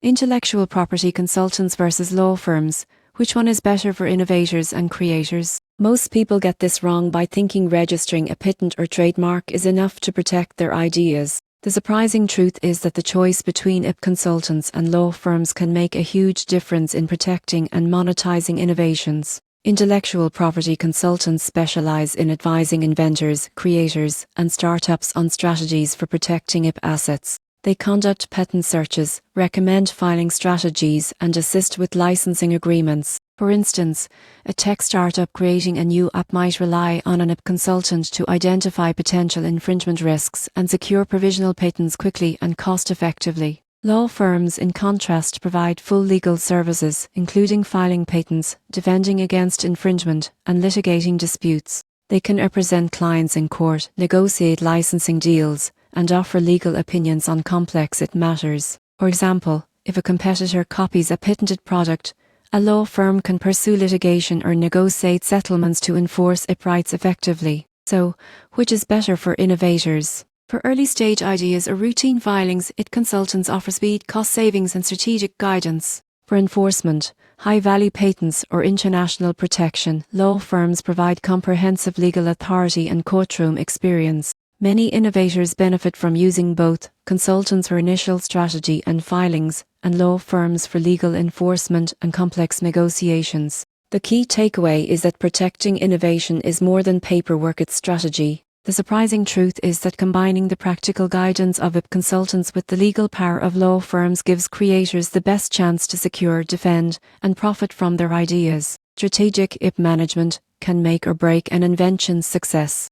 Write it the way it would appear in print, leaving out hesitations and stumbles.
Intellectual property consultants versus law firms. Which one is better for innovators and creators? Most people get this wrong by thinking registering a patent or trademark is enough to protect their ideas. The surprising truth is that the choice between IP consultants and law firms can make a huge difference in protecting and monetizing innovations. Intellectual property consultants specialize in advising inventors, creators, and startups on strategies for protecting IP assets. They conduct patent searches, recommend filing strategies, and assist with licensing agreements. For instance, a tech startup creating a new app might rely on an IP consultant to identify potential infringement risks and secure provisional patents quickly and cost-effectively. Law firms, in contrast, provide full legal services, including filing patents, defending against infringement, and litigating disputes. They can represent clients in court, negotiate licensing deals, and offer legal opinions on complex IP matters. For example, if a competitor copies a patented product, a law firm can pursue litigation or negotiate settlements to enforce IP rights effectively. So, which is better for innovators? For early-stage ideas or routine filings, IP consultants offer speed, cost savings, and strategic guidance. For enforcement, high-value patents, or international protection, law firms provide comprehensive legal authority and courtroom experience. Many innovators benefit from using both, consultants for initial strategy and filings, and law firms for legal enforcement and complex negotiations. The key takeaway is that protecting innovation is more than paperwork, it's strategy. The surprising truth is that combining the practical guidance of IP consultants with the legal power of law firms gives creators the best chance to secure, defend, and profit from their ideas. Strategic IP management can make or break an invention's success.